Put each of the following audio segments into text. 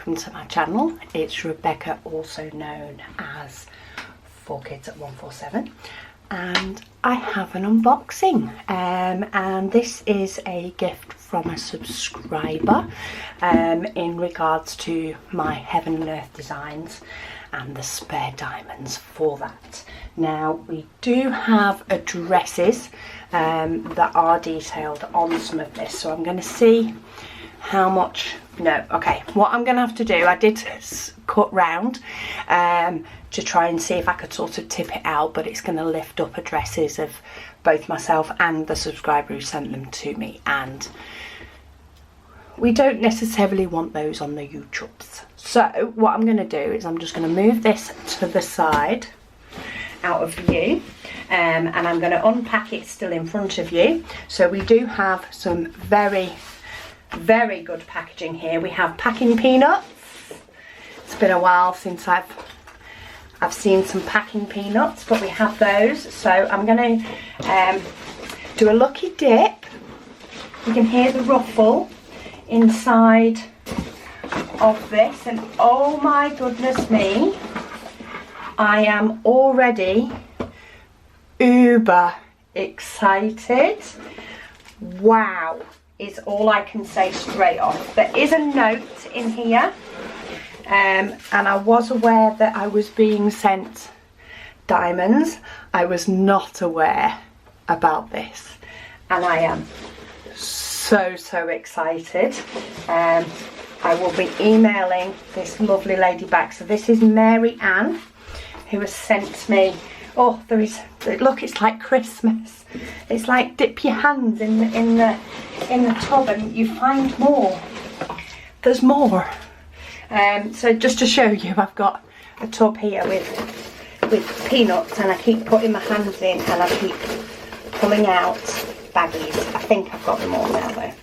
welcome to my channel. It's Rebecca, also known as 4Kids at 147, and I have an unboxing, and this is a gift from a subscriber in regards to my Heaven and Earth designs and the spare diamonds for that. Now, we do have addresses that are detailed on some of this, so I'm going to see how much. No, okay, what I'm going to have to do, I did cut round to try and see if I could sort of tip it out, but it's going to lift up addresses of both myself and the subscriber who sent them to me, and we don't necessarily want those on the YouTubes. So what I'm going to do is I'm just going to move this to the side out of view, and I'm going to unpack it still in front of you. So we do have some very good packaging here. We have packing peanuts. It's been a while since I've seen some packing peanuts, but we have those. So I'm going to do a lucky dip. You can hear the ruffle inside of this, and oh my goodness me, I am already uber excited. Wow is all I can say straight off. There is a note in here, and I was aware that I was being sent diamonds. I was not aware about this, and I am so excited. I will be emailing this lovely lady back. So this is Mary Ann, who has sent me, oh, there is, look, it's like Christmas. It's like dip your hands in the tub and you find more. There's more. So just to show you, I've got a tub here with peanuts, and I keep putting my hands in and I keep pulling out baggies. I think I've got them all now though.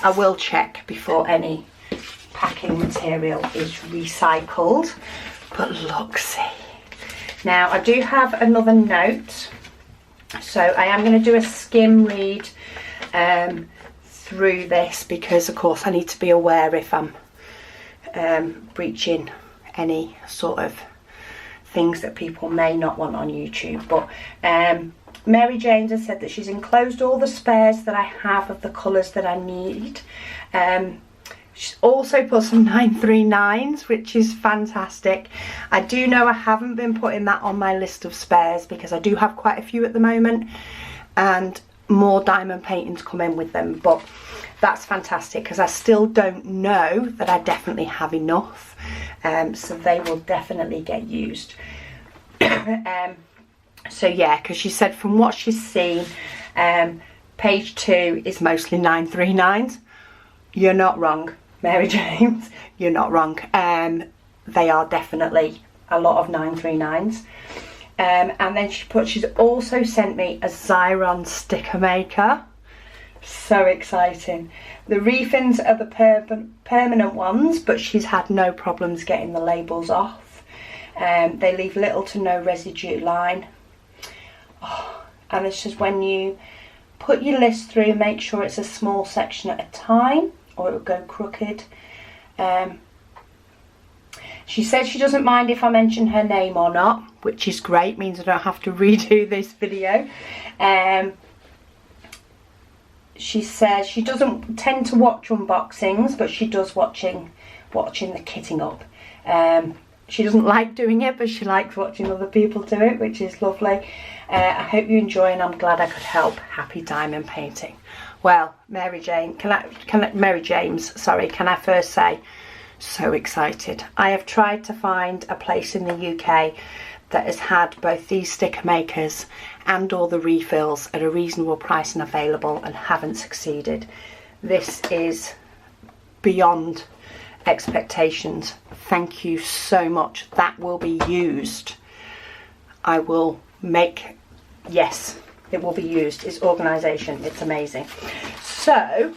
I will check before any packing material is recycled, but look, see. Now I do have another note, so I am going to do a skim read through this, because of course I need to be aware if I'm breaching any sort of things that people may not want on YouTube. But Mary Jane has said that she's enclosed all the spares that I have of the colours that I need. She's also put some 939s, which is fantastic. I do know I haven't been putting that on my list of spares because I do have quite a few at the moment, and more diamond paintings come in with them, but that's fantastic because I still don't know that I definitely have enough, so they will definitely get used. So yeah, because she said from what she's seen, page 2 is mostly 939s. You're not wrong, Mary James, you're not wrong. They are definitely a lot of 939s. And then she's also sent me a Xyron sticker maker. So exciting. The refins are the permanent ones, but she's had no problems getting the labels off. They leave little to no residue line. Oh, and it's just when you put your list through, make sure it's a small section at a time, or it will go crooked. She says she doesn't mind if I mention her name or not, which is great, means I don't have to redo this video. She says she doesn't tend to watch unboxings, but she does watching the kitting up. She doesn't like doing it, but she likes watching other people do it, which is lovely. I hope you enjoy, and I'm glad I could help. Happy diamond painting. Well, Mary James, can I first say, so excited. I have tried to find a place in the UK that has had both these sticker makers and all the refills at a reasonable price and available, and haven't succeeded. This is beyond expectations. Thank you so much. That will be used. I will make, yes, it will be used. It's organisation. It's amazing. So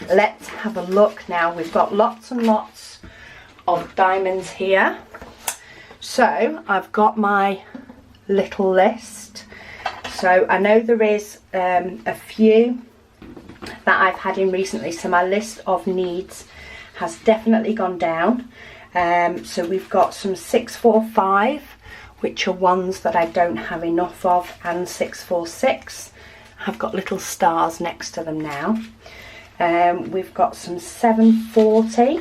let's have a look now. We've got lots and lots of diamonds here. So I've got my little list. So I know there is a few that I've had in recently. So my list of needs has definitely gone down. So we've got some 645, which are ones that I don't have enough of, and 646. I've got little stars next to them now. We've got some 740,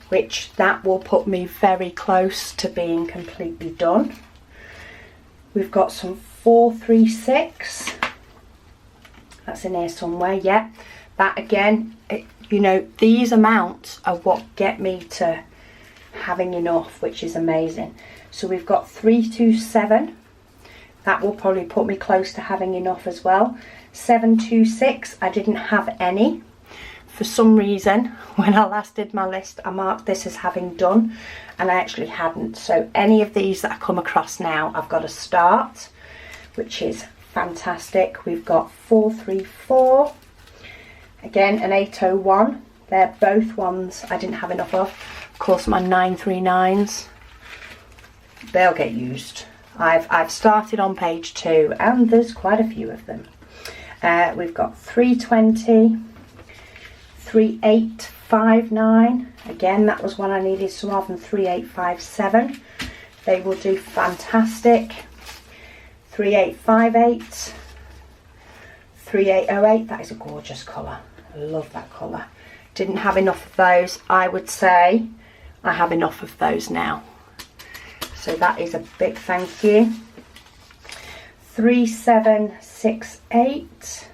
which that will put me very close to being completely done. We've got some 436. That's in here somewhere, yeah. That again, you know, these amounts are what get me to having enough, which is amazing. So we've got 327. That will probably put me close to having enough as well. 726, I didn't have any. For some reason, when I last did my list, I marked this as having done, and I actually hadn't. So any of these that I come across now, I've got to start, which is fantastic. We've got 434, again an 801. They're both ones I didn't have enough of. Of course, my 939s, they'll get used. I've started on page 2, and there's quite a few of them. We've got 320, 3859. Again, that was one I needed some of, and 3857. They will do fantastic. 3858, 3808. That is a gorgeous colour. I love that colour. Didn't have enough of those. I would say I have enough of those now. So that is a big thank you. 3768.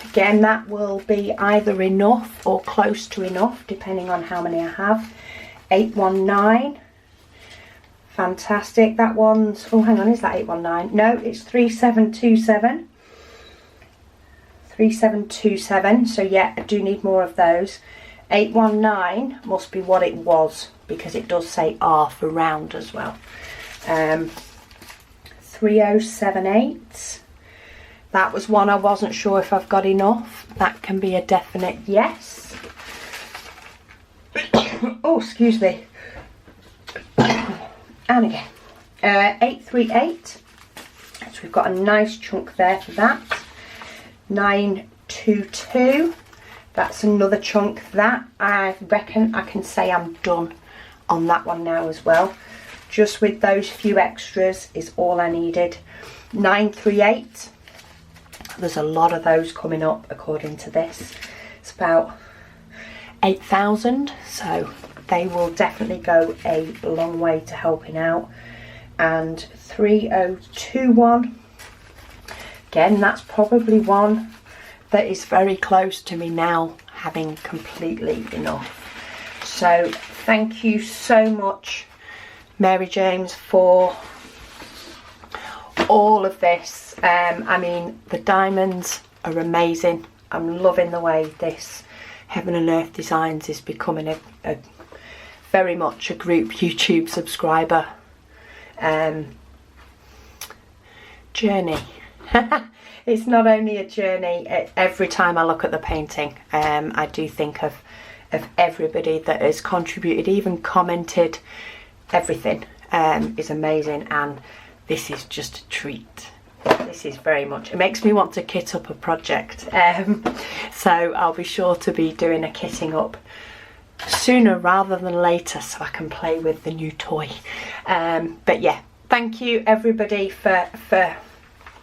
Again, that will be either enough or close to enough, depending on how many I have. 819. Fantastic. That one's, oh, hang on, is that 819? No, it's 3727. 3727. So yeah, I do need more of those. 819 must be what it was, because it does say R for round as well. 3078. That was one I wasn't sure if I've got enough. That can be a definite yes. Oh, excuse me. And again. 838. So we've got a nice chunk there for that. 922. That's another chunk. That I reckon I can say I'm done on that one now as well. Just with those few extras is all I needed. 938. There's a lot of those coming up according to this. It's about 8,000, so they will definitely go a long way to helping out. And 3021. Again, that's probably one that is very close to me now having completely enough. So thank you so much, Mary James, for all of this. I mean, the diamonds are amazing. I'm loving the way this Heaven and Earth Designs is becoming a very much a group YouTube subscriber journey. It's not only a journey. Every time I look at the painting, I do think of everybody that has contributed, even commented. Everything is amazing, and this is just a treat. This is very much, it makes me want to kit up a project. So I'll be sure to be doing a kitting up sooner rather than later, so I can play with the new toy. But yeah, thank you everybody for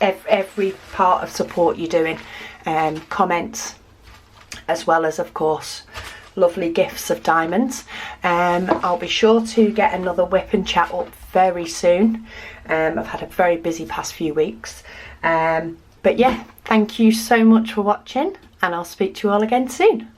every part of support you're doing. Comments, as well as of course lovely gifts of diamonds. I'll be sure to get another whip and chat up very soon. I've had a very busy past few weeks, but yeah, thank you so much for watching, and I'll speak to you all again soon.